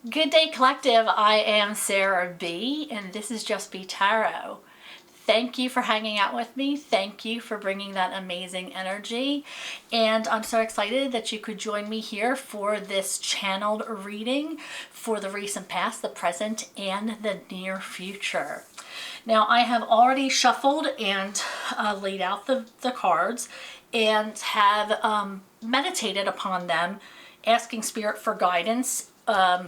Good day, collective. I am Sarah B, and this is Just B Tarot. Thank you for hanging out with me. Thank you for bringing that amazing energy. And I'm so excited that you could join me here for this channeled reading for the recent past, the present, and the near future. Now, I have already shuffled and laid out the cards and have meditated upon them, asking Spirit for guidance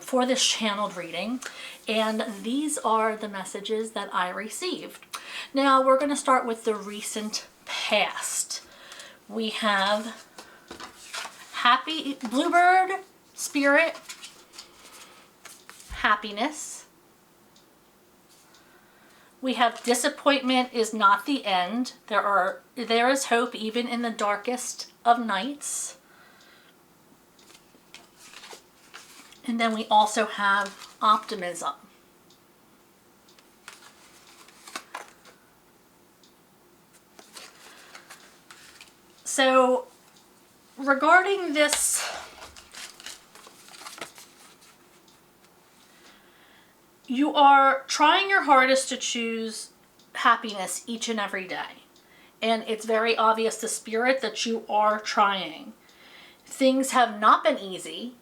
for this channeled reading, and these are the messages that I received. Now we're going to start with the recent past. We have happy bluebird, spirit, happiness. We have disappointment is not the end. There is hope even in the darkest of nights. And then we also have optimism. So regarding this, you are trying your hardest to choose happiness each and every day. And it's very obvious to Spirit that you are trying. Things have not been easy.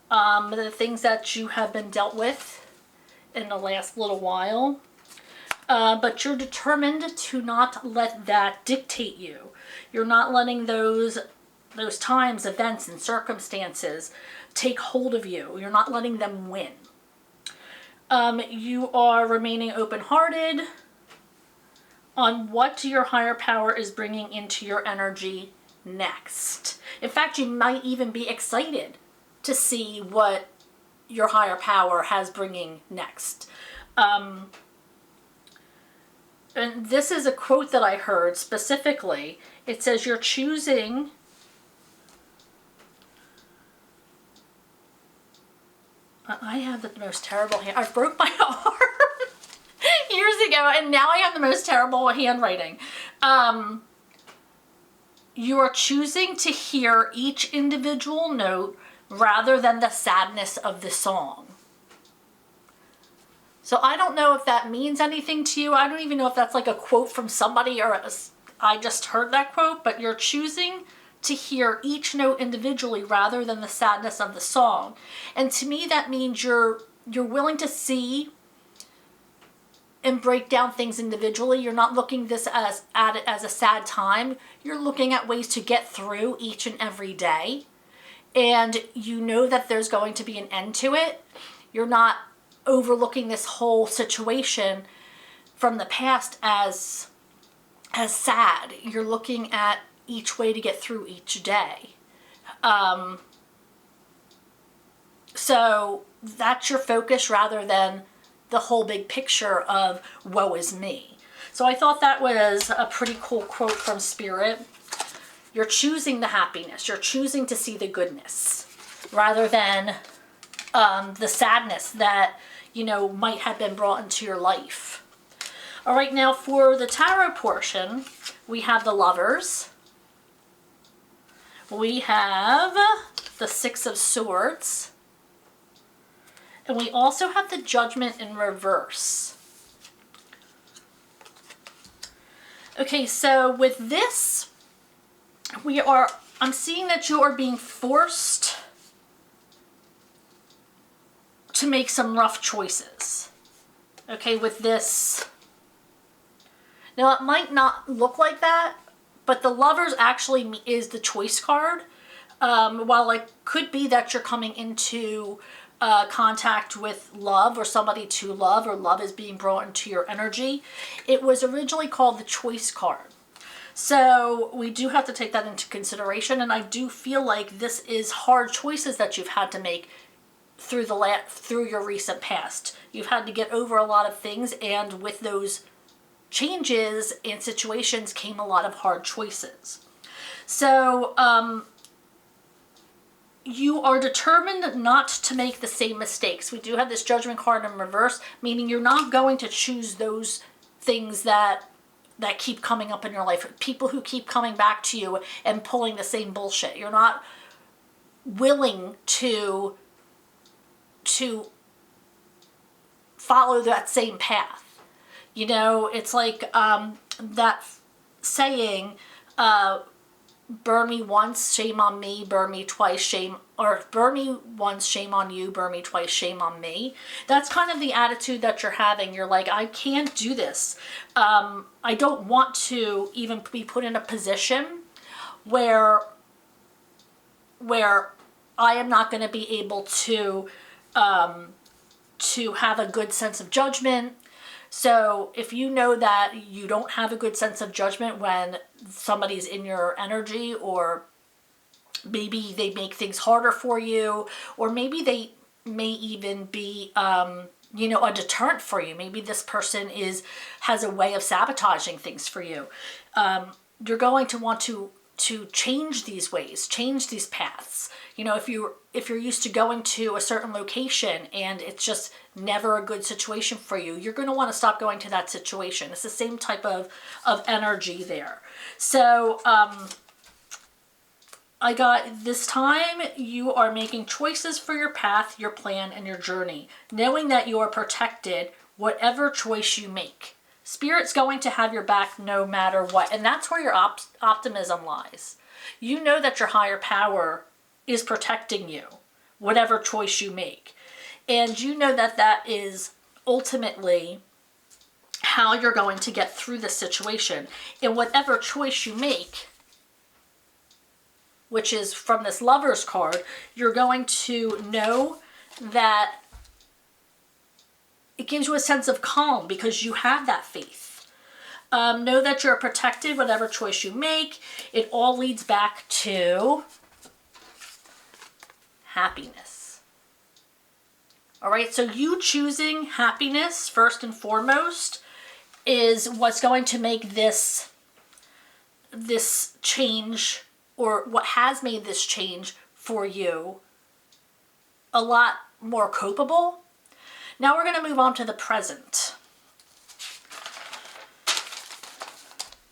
The things that you have been dealt with in the last little while, but you're determined to not let that dictate you. You're not letting those times, events, and circumstances take hold of you. You're not letting them win. You are remaining open-hearted on what your higher power is bringing into your energy next. In fact, you might even be excited to see what your higher power has bringing next. And this is a quote that I heard specifically. It says, you're choosing I have the most terrible hand. I broke my arm years ago, and now I have the most terrible handwriting. You are choosing to hear each individual note rather than the sadness of the song. So I don't know if that means anything to you. I don't even know if that's like a quote from somebody or I just heard that quote, but you're choosing to hear each note individually rather than the sadness of the song. And to me, that means you're willing to see and break down things individually. You're not looking at it as a sad time. You're looking at ways to get through each and every day. And you know that there's going to be an end to it. You're not overlooking this whole situation from the past as sad. You're looking at each way to get through each day. So that's your focus rather than the whole big picture of woe is me. So I thought that was a pretty cool quote from Spirit. You're choosing the happiness. You're choosing to see the goodness rather than the sadness that, might have been brought into your life. All right, now for the tarot portion, we have the Lovers. We have the Six of Swords. And we also have the Judgment in reverse. Okay, so with this, I'm seeing that you are being forced to make some rough choices. Okay, with this. Now, it might not look like that, but the Lovers actually is the choice card. While it could be that you're coming into contact with love or somebody to love, or love is being brought into your energy, it was originally called the choice card. So we do have to take that into consideration, and I do feel like this is hard choices that you've had to make through your recent past. You've had to get over a lot of things, and with those changes and situations came a lot of hard choices. So you are determined not to make the same mistakes. We do have this Judgment card in reverse, meaning you're not going to choose those things that keep coming up in your life, people who keep coming back to you and pulling the same bullshit. You're not willing to follow that same path. You know, it's like that saying, burn me once, shame on me, burn me twice, shame, or burn me once, shame on you, burn me twice, shame on me. That's kind of the attitude that you're having. You're like, I can't do this. I don't want to even be put in a position where I am not going to be able to have a good sense of judgment. So if you know that you don't have a good sense of judgment when somebody's in your energy, or maybe they make things harder for you, or maybe they may even be, you know, a deterrent for you. Maybe this person has a way of sabotaging things for you. You're going to want to change these ways, change these paths. You know, if you're used to going to a certain location and it's just never a good situation for you, you're going to want to stop going to that situation. It's the same type of energy there. So I got this time, you are making choices for your path, your plan, and your journey, knowing that you are protected whatever choice you make. Spirit's going to have your back no matter what. And that's where your optimism lies. You know that your higher power is protecting you, whatever choice you make. And you know that that is ultimately how you're going to get through this situation. And whatever choice you make, which is from this Lover's card, you're going to know that it gives you a sense of calm because you have that faith. Know that you're protected whatever choice you make. It all leads back to happiness. All right, so you choosing happiness first and foremost is what's going to make this change, or what has made this change for you, a lot more copable. Now we're going to move on to the present.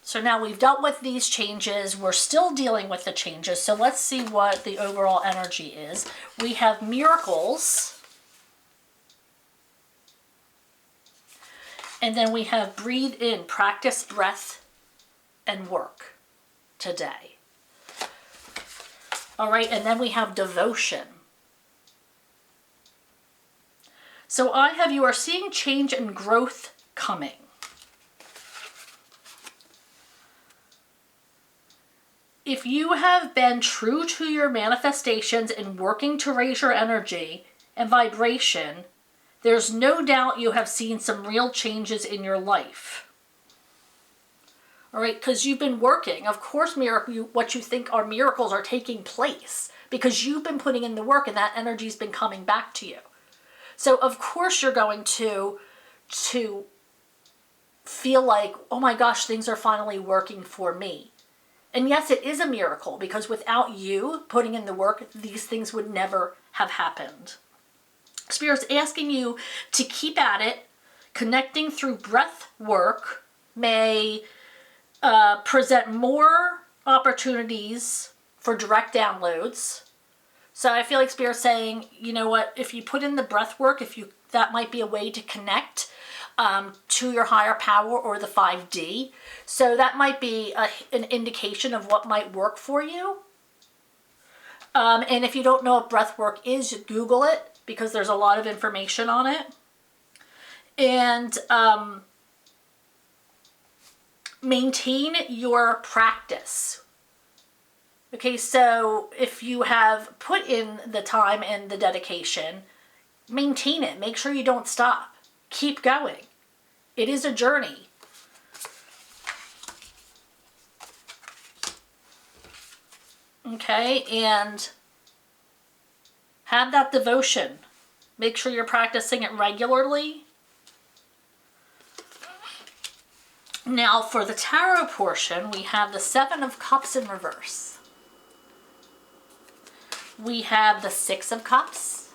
So now we've dealt with these changes. We're still dealing with the changes. So let's see what the overall energy is. We have miracles. And then we have breathe in, practice breath and work today. All right, and then we have devotion. So I have, you are seeing change and growth coming. If you have been true to your manifestations and working to raise your energy and vibration, there's no doubt you have seen some real changes in your life. All right, because you've been working. Of course, what you think are miracles are taking place because you've been putting in the work and that energy's been coming back to you. So of course you're going to feel like, oh my gosh, things are finally working for me. And yes, it is a miracle because without you putting in the work, these things would never have happened. Spirit's asking you to keep at it. Connecting through breath work may present more opportunities for direct downloads. So I feel like Spirit's saying, you know what, if you put in the breath work, that might be a way to connect to your higher power or the 5D. So that might be an indication of what might work for you. And if you don't know what breath work is, Google it because there's a lot of information on it. And maintain your practice. Okay, so if you have put in the time and the dedication, maintain it. Make sure you don't stop. Keep going. It is a journey. Okay, and have that devotion. Make sure you're practicing it regularly. Now for the tarot portion, we have the Seven of Cups in reverse. We have the Six of Cups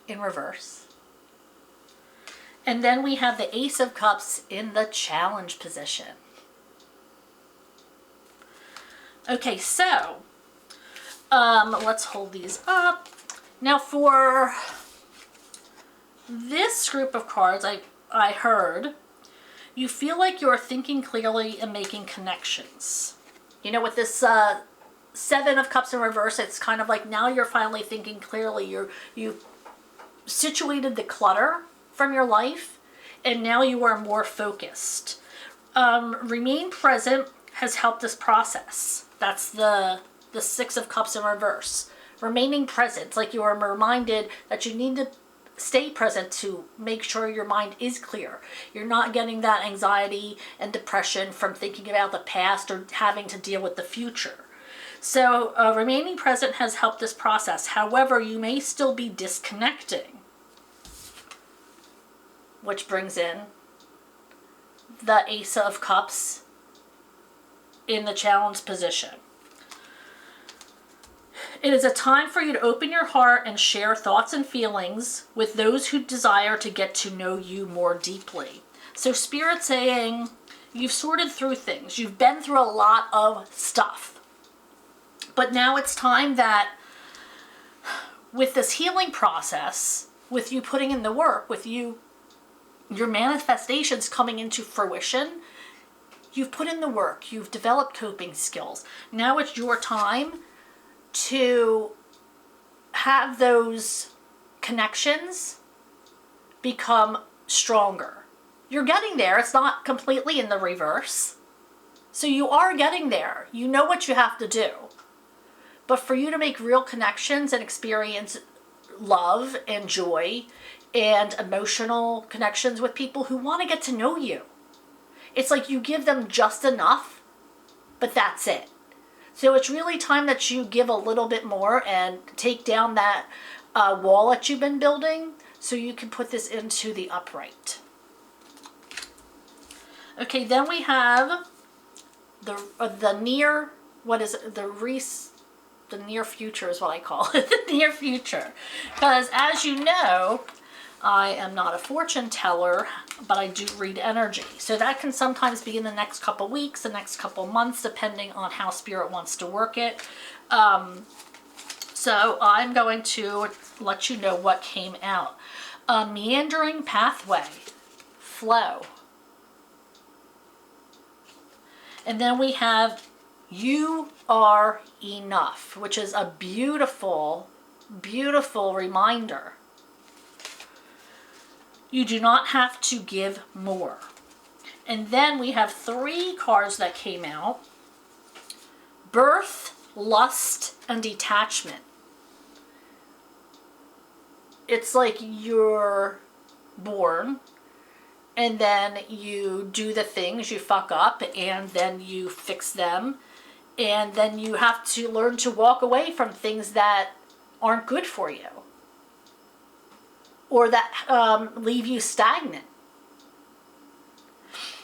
in reverse. And then we have the Ace of Cups in the challenge position. Okay, so let's hold these up. Now for this group of cards, I heard, you feel like you're thinking clearly and making connections. You know, with this Seven of Cups in reverse, it's kind of like now you're finally thinking clearly. You've situated the clutter from your life, and now you are more focused. Remain present has helped this process. That's the Six of Cups in reverse. Remaining present, it's like you are reminded that you need to stay present to make sure your mind is clear. You're not getting that anxiety and depression from thinking about the past or having to deal with the future. So remaining present has helped this process. However, you may still be disconnecting, which brings in the Ace of Cups in the challenge position. It is a time for you to open your heart and share thoughts and feelings with those who desire to get to know you more deeply. So Spirit saying you've sorted through things. You've been through a lot of stuff. But now it's time that with this healing process, with you putting in the work, with your manifestations coming into fruition, you've put in the work, you've developed coping skills. Now it's your time to have those connections become stronger. You're getting there. It's not completely in the reverse. So you are getting there. You know what you have to do. But for you to make real connections and experience love and joy and emotional connections with people who want to get to know you, it's like you give them just enough, but that's it. So it's really time that you give a little bit more and take down that wall that you've been building so you can put this into the upright. Okay, then we have the near, what is it? The near future is what I call it, the near future. Because as you know, I am not a fortune teller, but I do read energy. So that can sometimes be in the next couple weeks, the next couple months, depending on how Spirit wants to work it. So I'm going to let you know what came out. A meandering pathway, flow. And then we have you are enough, which is a beautiful, beautiful reminder. You do not have to give more. And then we have 3 cards that came out. Birth, lust, and detachment. It's like you're born, and then you do the things, you fuck up, and then you fix them. And then you have to learn to walk away from things that aren't good for you or that leave you stagnant.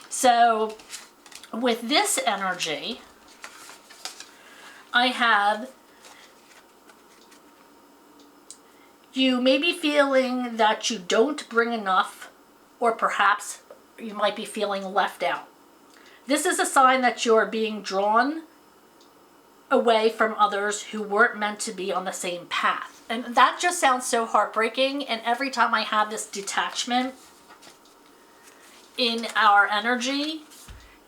So with this energy, I have you may be feeling that you don't bring enough, or perhaps you might be feeling left out. This is a sign that you're being drawn away from others who weren't meant to be on the same path. And that just sounds so heartbreaking. And every time I have this detachment in our energy,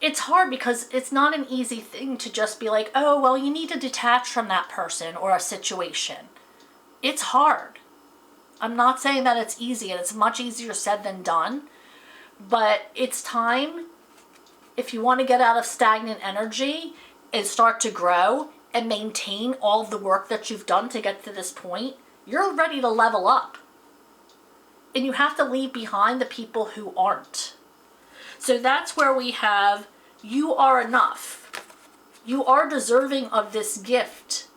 it's hard because it's not an easy thing to just be like, oh, well, you need to detach from that person or a situation. It's hard. I'm not saying that it's easy, and it's much easier said than done, but it's time, if you want to get out of stagnant energy and start to grow and maintain all of the work that you've done to get to this point, you're ready to level up. And you have to leave behind the people who aren't. So that's where we have, you are enough. You are deserving of this gift.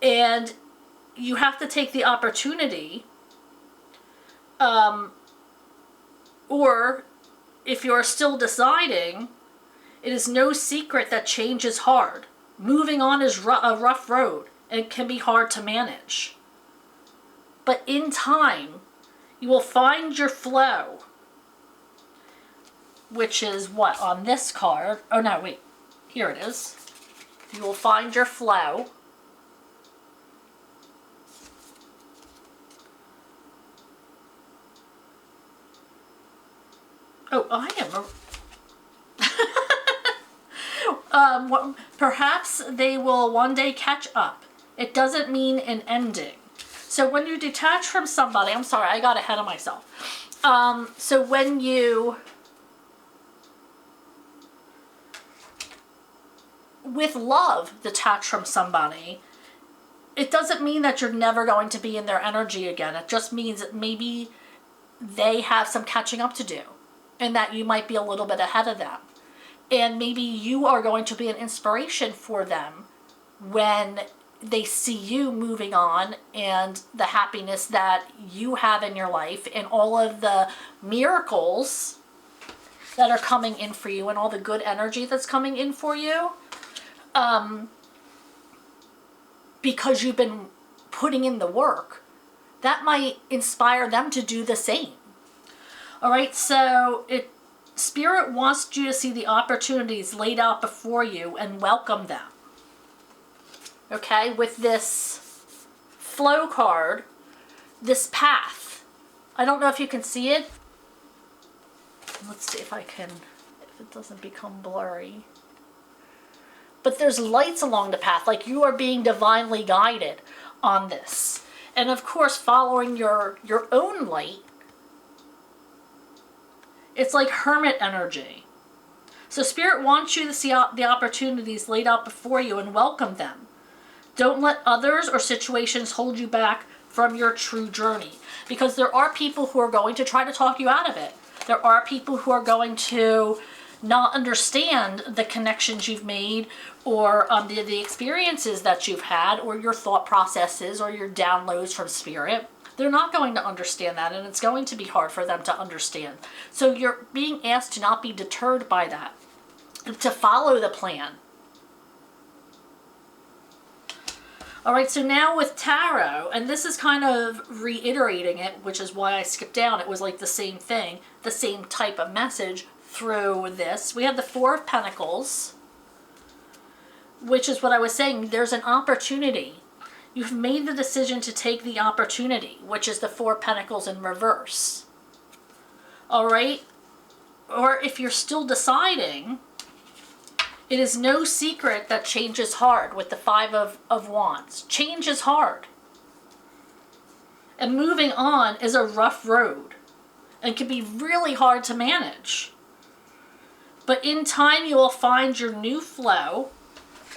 And you have to take the opportunity, or if you're still deciding, it is no secret that change is hard. Moving on is a rough road and can be hard to manage. But in time, you will find your flow, which is what on this card. Oh no, wait, here it is. You will find your flow. Oh, I am. Perhaps they will one day catch up. It doesn't mean an ending. So when you detach from somebody, I'm sorry, I got ahead of myself. So when you, with love, detach from somebody, it doesn't mean that you're never going to be in their energy again. It just means that maybe they have some catching up to do and that you might be a little bit ahead of them. And maybe you are going to be an inspiration for them when they see you moving on and the happiness that you have in your life and all of the miracles that are coming in for you and all the good energy that's coming in for you. Because you've been putting in the work, that might inspire them to do the same. All right, so Spirit wants you to see the opportunities laid out before you and welcome them. Okay, with this flow card, this path. I don't know if you can see it. Let's see if it doesn't become blurry. But there's lights along the path, like you are being divinely guided on this. And of course, following your own light, it's like hermit energy. So Spirit wants you to see the opportunities laid out before you and welcome them. Don't let others or situations hold you back from your true journey. Because there are people who are going to try to talk you out of it. There are people who are going to not understand the connections you've made or the experiences that you've had or your thought processes or your downloads from Spirit. They're not going to understand that, and it's going to be hard for them to understand. So you're being asked to not be deterred by that, to follow the plan. All right, so now with Tarot, and this is kind of reiterating it, which is why I skipped down. It was like the same thing, the same type of message through this. We have the Four of Pentacles, which is what I was saying. There's an opportunity. You've made the decision to take the opportunity, which is the Four of Pentacles in reverse. All right? Or if you're still deciding, it is no secret that change is hard with the Five of Wands. Change is hard. And moving on is a rough road and can be really hard to manage. But in time, you will find your new flow,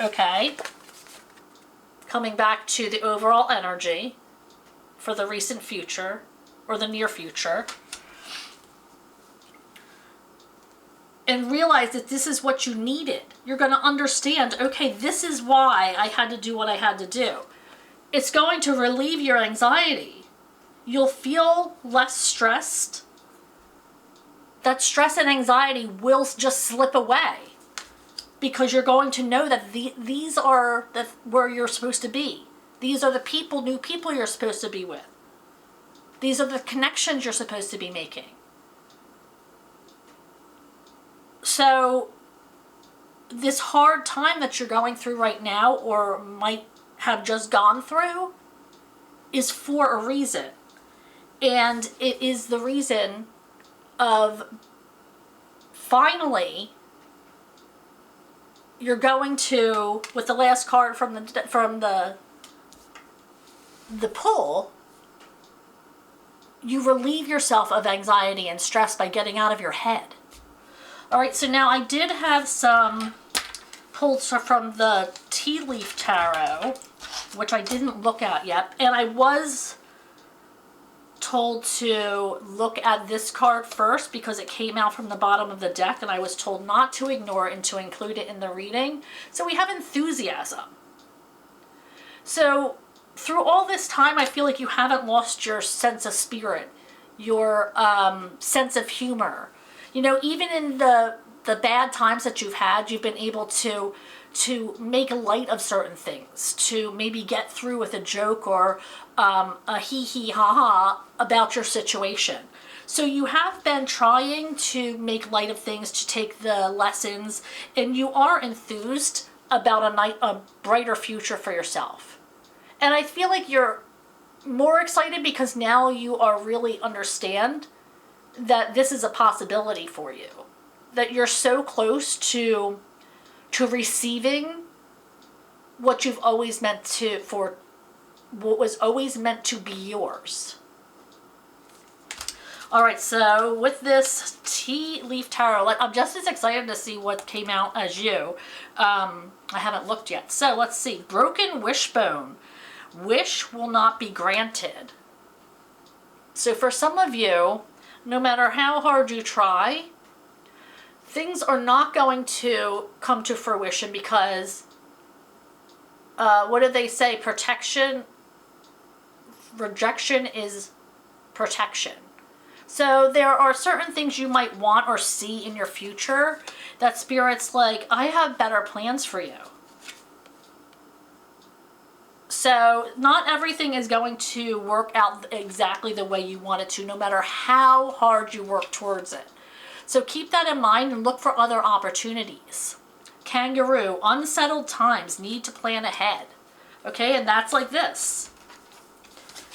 okay? Coming back to the overall energy for the recent future or the near future. And realize that this is what you needed. You're going to understand, okay, this is why I had to do what I had to do. It's going to relieve your anxiety. You'll feel less stressed. That stress and anxiety will just slip away because you're going to know that these are where you're supposed to be. These are the new people you're supposed to be with. These are the connections you're supposed to be making. So this hard time that you're going through right now or might have just gone through is for a reason. And it is the reason of finally you're going to, with the last card from the pull, you relieve yourself of anxiety and stress by getting out of your head. All right, so now I did have some pulls from the Tea Leaf Tarot, which I didn't look at yet, and I was told to look at this card first because it came out from the bottom of the deck, and I was told not to ignore it and to include it in the reading. So we have enthusiasm. So through all this time, I feel like you haven't lost your sense of spirit, your sense of humor. You know, even in the bad times that you've had, you've been able to make light of certain things, to maybe get through with a joke or a hee ha ha about your situation. So you have been trying to make light of things, to take the lessons, and you are enthused about a brighter future for yourself. And I feel like you're more excited because now you are really understand that this is a possibility for you. That you're so close to receiving what you've always meant to, for what was always meant to be yours. All right, so with this tea leaf tarot, I'm just as excited to see what came out as you. I haven't looked yet. So let's see. Broken wishbone. Wish will not be granted. So for some of you, no matter how hard you try, things are not going to come to fruition because, what do they say? Rejection is protection. So there are certain things you might want or see in your future that Spirit's like, I have better plans for you. So not everything is going to work out exactly the way you want it to, no matter how hard you work towards it. So keep that in mind and look for other opportunities. Kangaroo, unsettled times, need to plan ahead. Okay, and that's like this.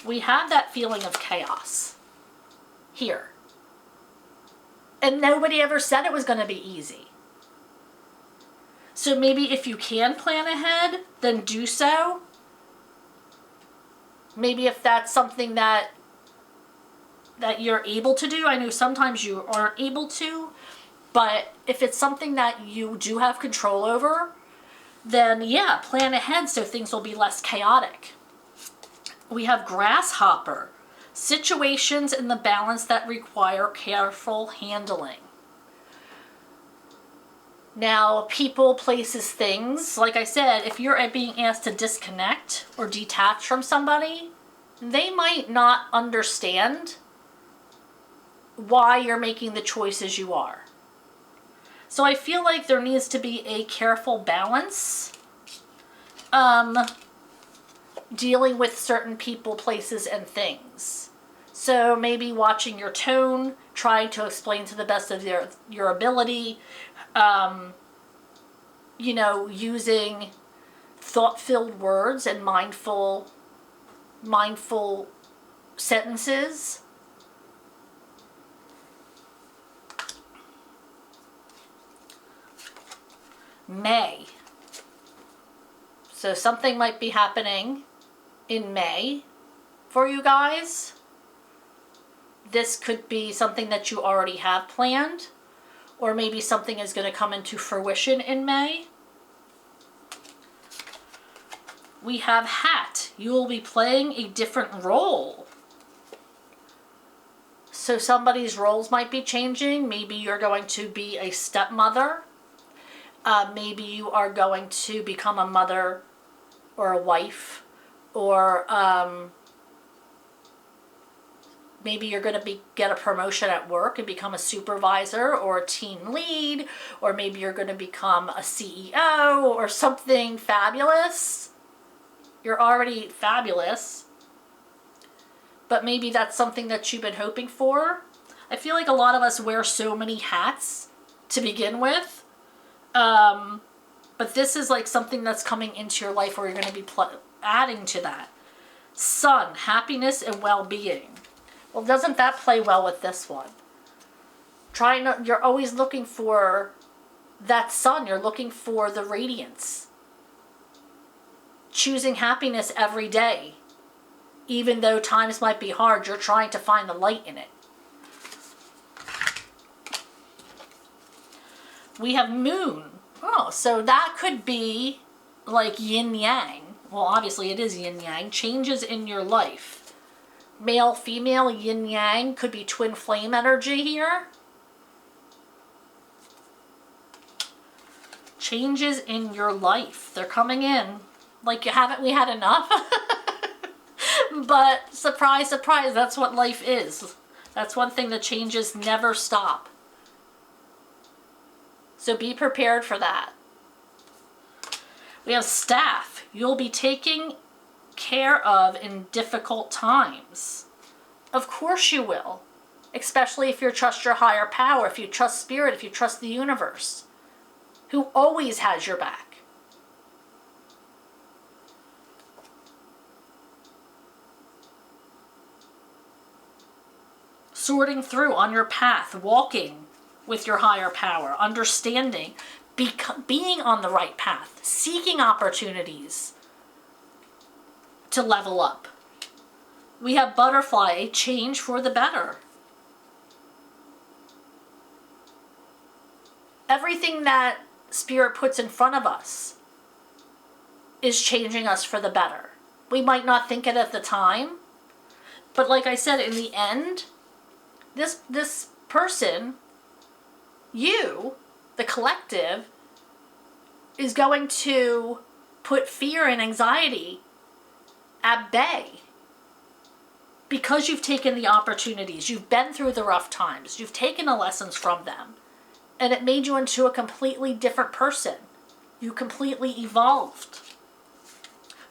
We have that feeling of chaos here. And nobody ever said it was going to be easy. So maybe if you can plan ahead, then do so. Maybe if that's something that you're able to do. I know sometimes you aren't able to, but if it's something that you do have control over, then yeah, plan ahead so things will be less chaotic. We have grasshopper. Situations in the balance that require careful handling. Now, people, places, things, like I said, if you're being asked to disconnect or detach from somebody, they might not understand why you're making the choices you are. So I feel like there needs to be a careful balance dealing with certain people, places, and things. So maybe watching your tone, trying to explain to the best of your ability, you know, using thought-filled words and mindful sentences. May. So something might be happening in May for you guys. This could be something that you already have planned, or maybe something is going to come into fruition in May. We have hat. You will be playing a different role. So somebody's roles might be changing. Maybe you're going to be a stepmother. Maybe you are going to become a mother or a wife, or maybe you're going to get a promotion at work and become a supervisor or a team lead, or maybe you're going to become a CEO or something fabulous. You're already fabulous, but maybe that's something that you've been hoping for. I feel like a lot of us wear so many hats to begin with. But this is like something that's coming into your life where you're going to be adding to that. Sun, happiness and well-being. Well, doesn't that play well with this one? You're always looking for that sun. You're looking for the radiance. Choosing happiness every day. Even though times might be hard, you're trying to find the light in it. We have moon. Oh, so that could be like yin yang. Well, obviously it is yin yang. Changes in your life. Male, female, yin yang. Could be twin flame energy here. Changes in your life. They're coming in. Like, haven't we had enough? But surprise, surprise, that's what life is. That's one thing, the changes never stop. So be prepared for that. We have staff. You'll be taking care of in difficult times. Of course you will. Especially if you trust your higher power, if you trust spirit, if you trust the universe, who always has your back. sorting through on your path, walking with your higher power, understanding, being on the right path, seeking opportunities to level up. We have butterfly, a change for the better. Everything that Spirit puts in front of us is changing us for the better. We might not think it at the time, but like I said, in the end, this person, you, the collective, is going to put fear and anxiety at bay because you've taken the opportunities, you've been through the rough times, you've taken the lessons from them, and it made you into a completely different person. You completely evolved.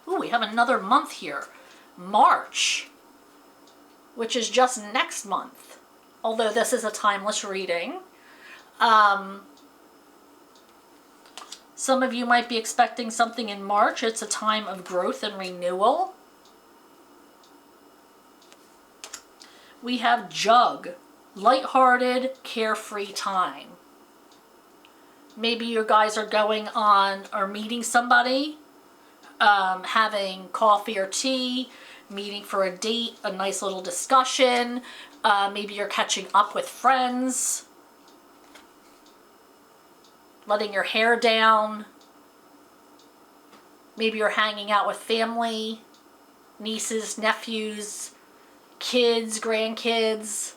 Ooh, we have another month here, March, which is just next month. Although this is a timeless reading. Some of you might be expecting something in March. It's a time of growth and renewal. We have Jug, lighthearted, carefree time. Maybe you guys are going on or meeting somebody, having coffee or tea, meeting for a date, a nice little discussion. Maybe you're catching up with friends, letting your hair down. Maybe you're hanging out with family, nieces, nephews, kids, grandkids.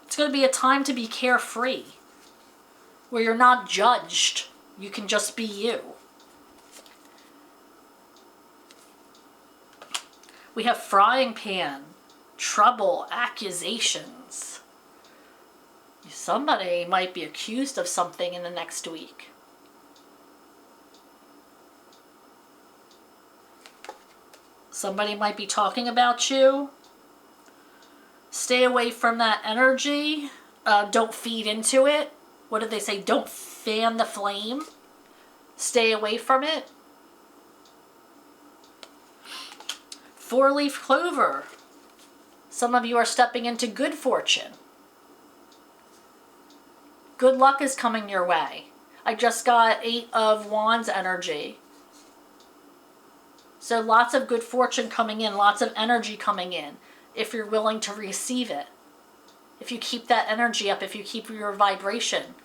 It's going to be a time to be carefree, where you're not judged. You can just be you. We have frying pan, trouble, accusations. Somebody might be accused of something in the next week. Somebody might be talking about you. Stay away from that energy. Don't feed into it. What did they say? Don't fan the flame. Stay away from it. 4-leaf clover. Some of you are stepping into good fortune. Good luck is coming your way. I just got 8 of Wands energy. So lots of good fortune coming in, lots of energy coming in, if you're willing to receive it. If you keep that energy up, if you keep your vibration,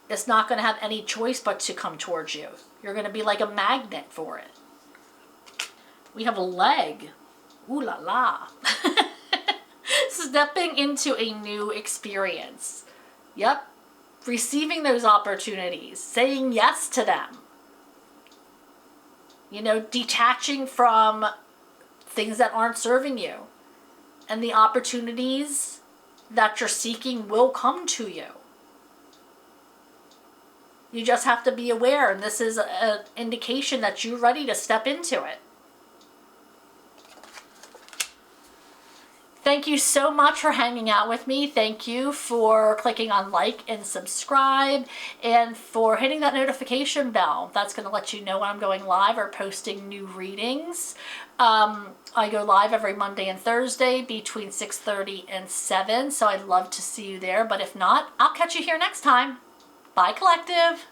it's not going to have any choice but to come towards you. You're going to be like a magnet for it. We have a leg. Ooh la la. Stepping into a new experience. Yep. Receiving those opportunities. Saying yes to them. You know, detaching from things that aren't serving you. And the opportunities that you're seeking will come to you. You just have to be aware, and this is an indication that you're ready to step into it. Thank you so much for hanging out with me. Thank you for clicking on like and subscribe, and for hitting that notification bell. That's going to let you know when I'm going live or posting new readings. I go live every Monday and Thursday between 6:30 and 7, so I'd love to see you there. But if not, I'll catch you here next time. Bye, Collective.